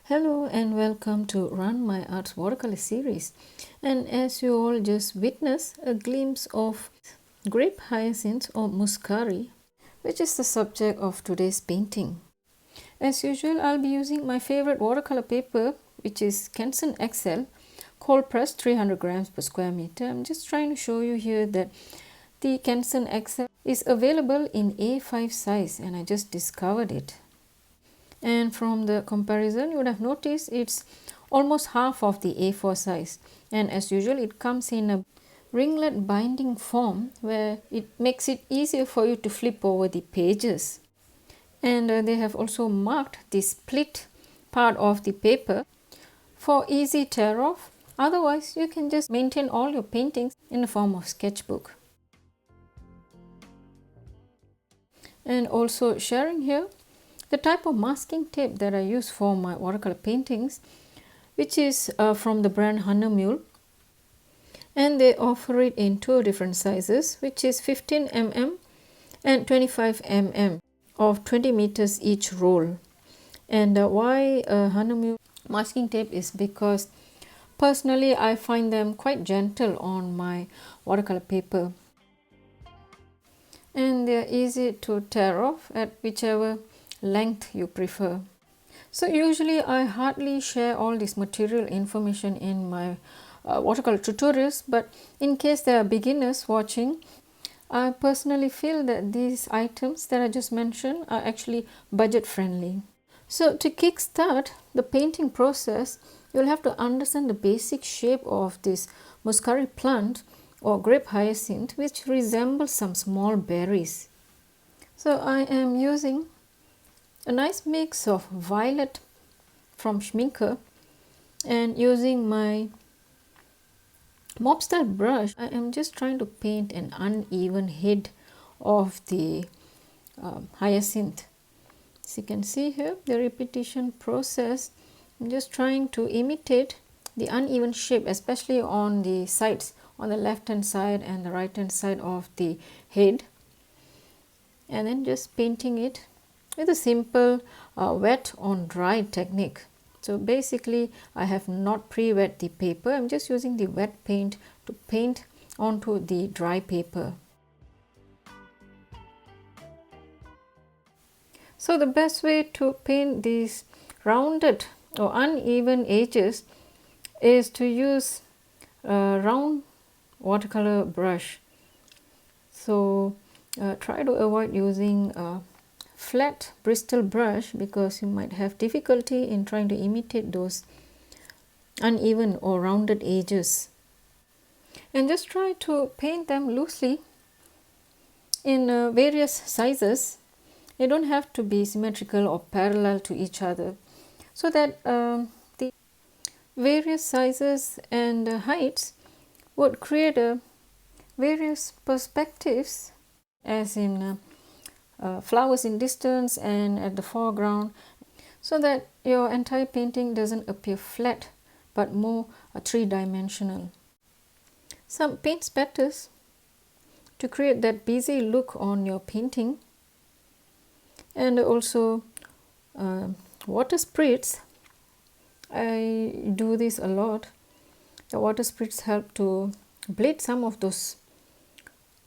Hello and welcome to Run My Arts Watercolor series. And as you all just witnessed, a glimpse of Grape Hyacinth or Muscari, which is the subject of today's painting. As usual, I'll be using my favorite watercolor paper, which is Canson XL, cold pressed 300 grams per square meter. I'm just trying to show you here that the Canson XL is available in A5 size and I just discovered it. And from the comparison you would have noticed it's almost half of the A4 size, and as usual it comes in a ringlet binding form where it makes it easier for you to flip over the pages. And they have also marked the split part of the paper for easy tear off. Otherwise you can just maintain all your paintings in the form of sketchbook. And also sharing here the type of masking tape that I use for my watercolor paintings, which is from the brand Mule, and they offer it in two different sizes, which is 15 mm and 25 mm of 20 meters each roll. And why Mule masking tape is because personally I find them quite gentle on my watercolor paper, and they are easy to tear off at whichever length you prefer. So usually I hardly share all this material information in my watercolor tutorials, but in case there are beginners watching, I personally feel that these items that I just mentioned are actually budget friendly. So to kickstart the painting process, you'll have to understand the basic shape of this Muscari plant or grape hyacinth, which resembles some small berries. So I am using a nice mix of violet from Schminker, and using my mop style brush I am just trying to paint an uneven head of the hyacinth. As you can see here, the repetition process, I'm just trying to imitate the uneven shape, especially on the sides, on the left hand side and the right hand side of the head, and then just painting it with a simple wet on dry technique. So basically I have not pre-wet the paper, I'm just using the wet paint to paint onto the dry paper. So the best way to paint these rounded or uneven edges is to use a round watercolor brush. So try to avoid using flat bristle brush because you might have difficulty in trying to imitate those uneven or rounded edges, and just try to paint them loosely in various sizes. They don't have to be symmetrical or parallel to each other, so that the various sizes and heights would create various perspectives, as in flowers in distance and at the foreground, so that your entire painting doesn't appear flat but more three-dimensional. Some paint spatters to create that busy look on your painting, and also water spritz. I do this a lot. The water spritz help to bleed some of those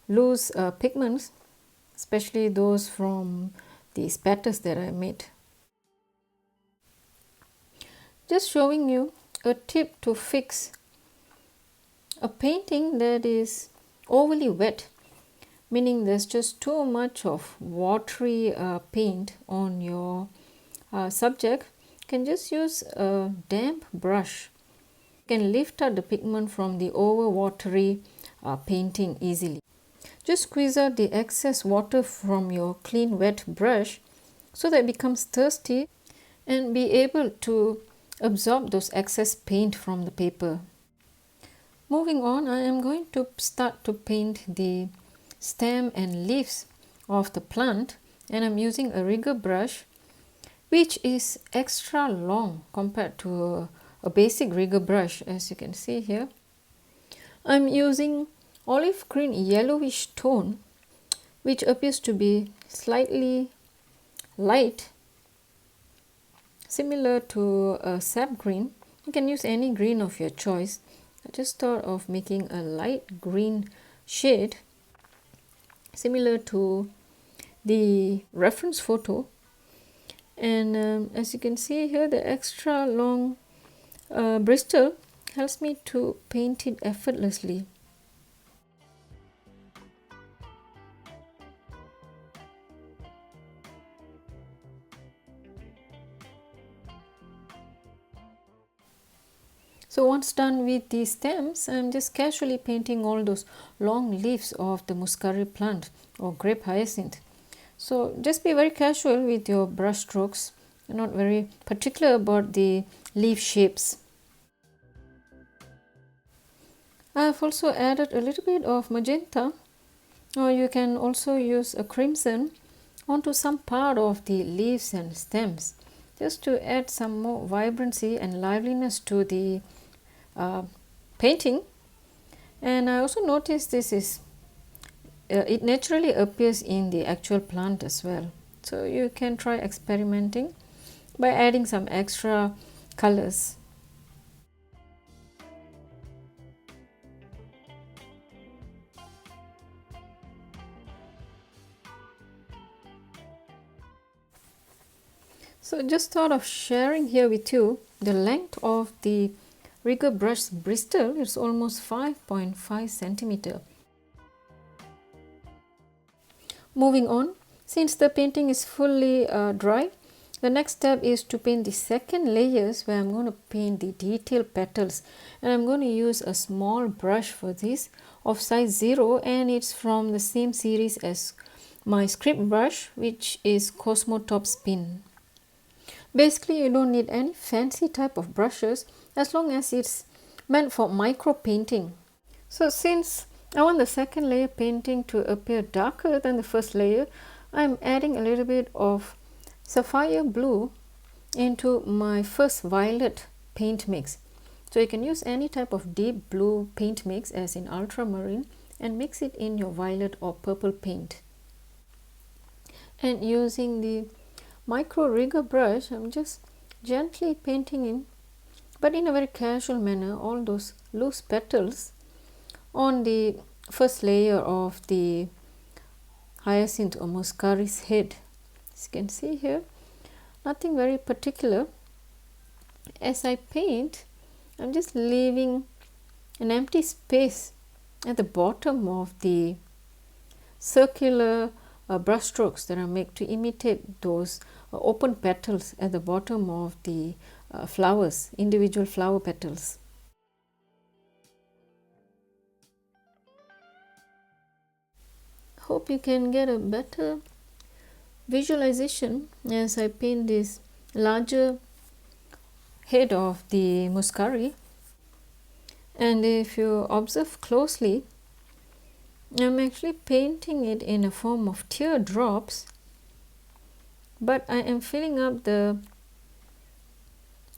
loose pigments, especially those from the spatters that I made. Just showing you a tip to fix a painting that is overly wet, meaning there's just too much of watery paint on your subject. You can just use a damp brush. You can lift out the pigment from the over watery painting easily. Just squeeze out the excess water from your clean wet brush so that it becomes thirsty and be able to absorb those excess paint from the paper. Moving on, I am going to start to paint the stem and leaves of the plant, and I'm using a rigger brush which is extra long compared to a basic rigger brush. As you can see here, I'm using olive green yellowish tone, which appears to be slightly light similar to a sap green. You can use any green of your choice. I just thought of making a light green shade similar to the reference photo. And as you can see here, the extra long bristle helps me to paint it effortlessly. So once done with the stems, I'm just casually painting all those long leaves of the Muscari plant or Grape Hyacinth. So just be very casual with your brush strokes. You're not very particular about the leaf shapes. I've also added a little bit of magenta, or you can also use a crimson onto some part of the leaves and stems, just to add some more vibrancy and liveliness to the painting. And I also noticed this is it naturally appears in the actual plant as well, so you can try experimenting by adding some extra colors. So just thought of sharing here with you the length of the rigger brush bristle. It's almost 5.5 centimeter. Moving on, since the painting is fully dry, the next step is to paint the second layers, where I'm going to paint the detail petals, and I'm going to use a small brush for this of size 0, and it's from the same series as my script brush, which is Cosmo Top Spin. Basically, you don't need any fancy type of brushes as long as it's meant for micro painting. So since I want the second layer painting to appear darker than the first layer, I'm adding a little bit of sapphire blue into my first violet paint mix. So you can use any type of deep blue paint mix as in ultramarine and mix it in your violet or purple paint. And using the micro rigger brush, I'm just gently painting in, but in a very casual manner, all those loose petals on the first layer of the hyacinth or Muscari's head. As you can see here, nothing very particular. As I paint, I'm just leaving an empty space at the bottom of the circular brush strokes that I make to imitate those open petals at the bottom of the flowers, individual flower petals. Hope you can get a better visualization as I paint this larger head of the Muscari. And if you observe closely, I'm actually painting it in a form of teardrops, but I am filling up the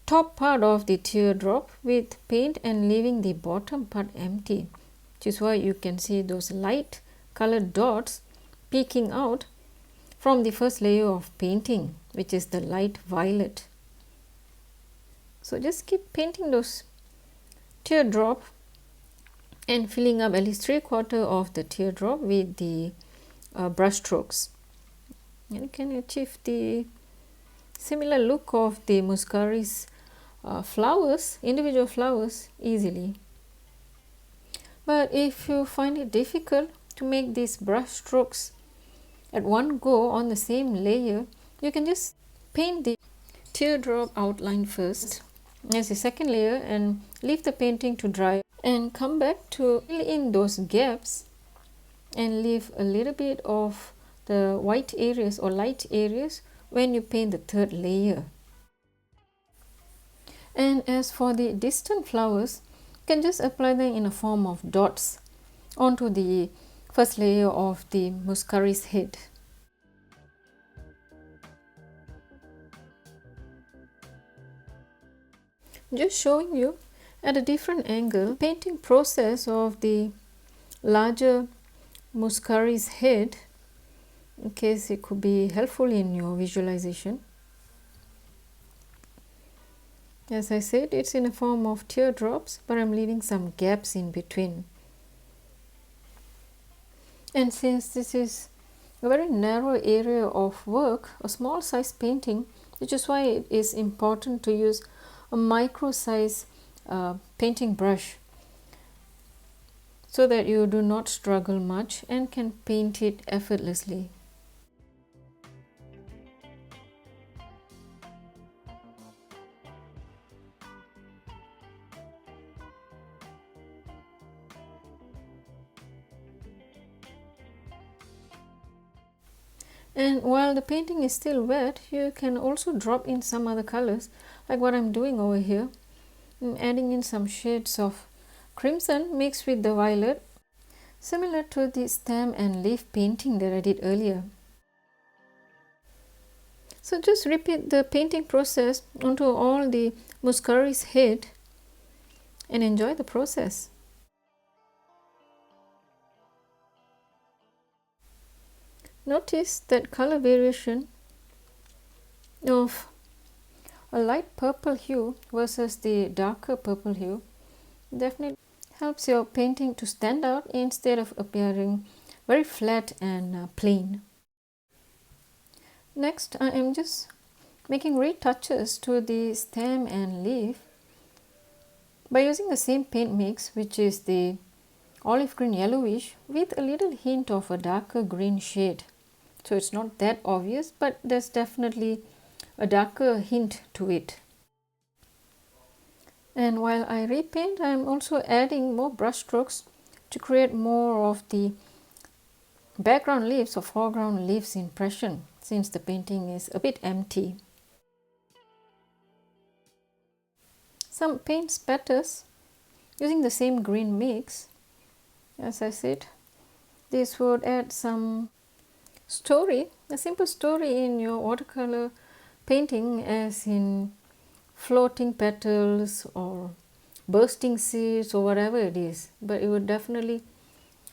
top part of the teardrop with paint and leaving the bottom part empty, which is why you can see those light colored dots peeking out from the first layer of painting, which is the light violet. So just keep painting those teardrop and filling up at least 3/4 of the teardrop with the brush strokes. And you can achieve the similar look of the Muscari's flowers, individual flowers, easily. But if you find it difficult to make these brush strokes at one go on the same layer, you can just paint the teardrop outline first as the second layer and leave the painting to dry, and come back to fill in those gaps and leave a little bit of the white areas or light areas when you paint the third layer. And as for the distant flowers, you can just apply them in a form of dots onto the first layer of the Muscari's head. Just showing you at a different angle painting process of the larger Muscari's head, in case it could be helpful in your visualization. As I said, it's in a form of teardrops, but I'm leaving some gaps in between. And since this is a very narrow area of work, a small size painting, which is why it is important to use a micro size painting brush, so that you do not struggle much and can paint it effortlessly. And while the painting is still wet, you can also drop in some other colors, like what I'm doing over here. I'm adding in some shades of crimson mixed with the violet, similar to the stem and leaf painting that I did earlier. So just repeat the painting process onto all the Muscari's head and enjoy the process. Notice that color variation of a light purple hue versus the darker purple hue definitely helps your painting to stand out instead of appearing very flat and plain. Next, I am just making retouches to the stem and leaf by using the same paint mix, which is the olive green yellowish with a little hint of a darker green shade. So it's not that obvious, but there's definitely a darker hint to it. And while I repaint, I'm also adding more brush strokes to create more of the background leaves or foreground leaves impression, since the painting is a bit empty. Some paint spatters using the same green mix. As I said, this would add some story, a simple story in your watercolor painting, as in floating petals or bursting seeds or whatever it is, but it would definitely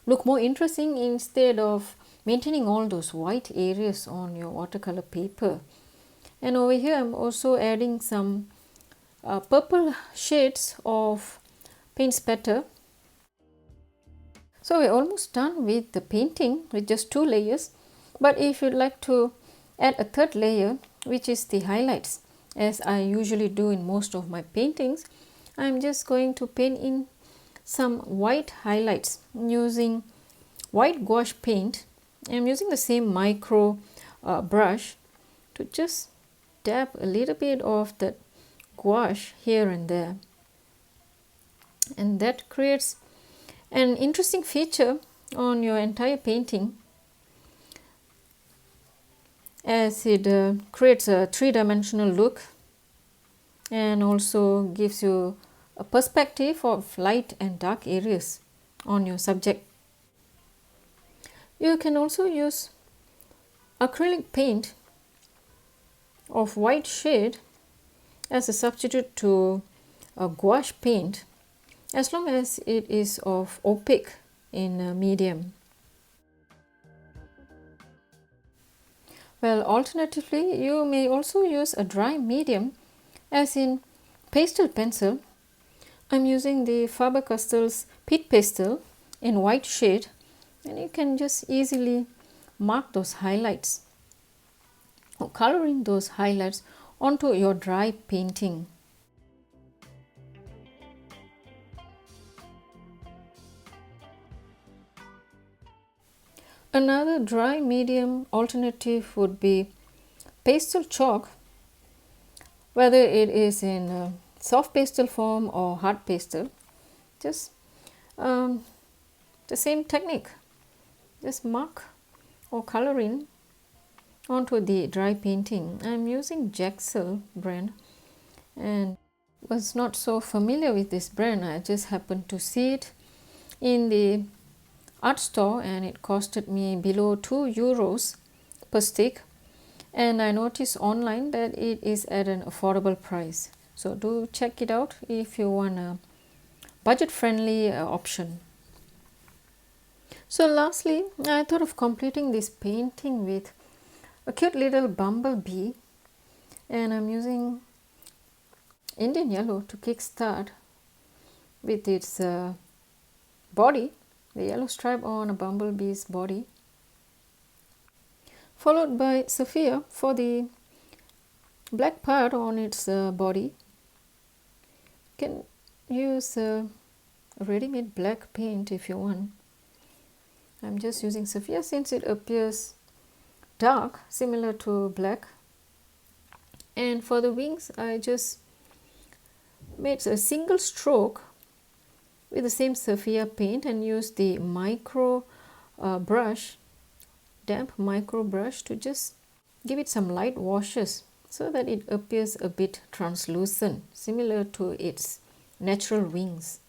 look more interesting instead of maintaining all those white areas on your watercolor paper. And over here I'm also adding some purple shades of paint spatter. So we're almost done with the painting with just 2 layers. But if you'd like to add a third layer, which is the highlights, as I usually do in most of my paintings, I'm just going to paint in some white highlights using white gouache paint. I'm using the same micro brush to just dab a little bit of that gouache here and there. And that creates an interesting feature on your entire painting, as it creates a 3-dimensional look and also gives you a perspective of light and dark areas on your subject. You can also use acrylic paint of white shade as a substitute to a gouache paint, as long as it is of opaque in medium. Well, alternatively, you may also use a dry medium, as in pastel pencil. I'm using the Faber-Castell's Peat Pastel in white shade, and you can just easily mark those highlights or color in those highlights onto your dry painting. Another dry medium alternative would be pastel chalk, whether it is in soft pastel form or hard pastel. Just the same technique, just mark or color in onto the dry painting. I'm using Jaxel brand and was not so familiar with this brand. I just happened to see it in the art store and it costed me below €2 per stick, and I noticed online that it is at an affordable price. So do check it out if you want a budget friendly option. So lastly, I thought of completing this painting with a cute little bumblebee, and I'm using Indian yellow to kickstart with its body, the yellow stripe on a bumblebee's body, followed by sapphire for the black part on its body. You can use ready-made black paint if you want. I'm just using sapphire since it appears dark, similar to black. And for the wings, I just made a single stroke with the same sapphire paint and used the micro brush, damp micro brush, to just give it some light washes so that it appears a bit translucent, similar to its natural wings.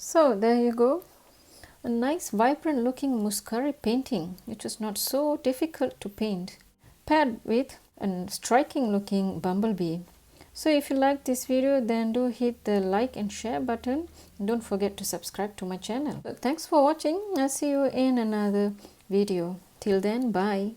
So there you go, a nice vibrant looking Muscari painting, which was not so difficult to paint, paired with a striking looking bumblebee. So if you like this video, then do hit the like and share button. Don't forget to subscribe to my channel. So thanks for watching. I'll see you in another video. Till then, bye.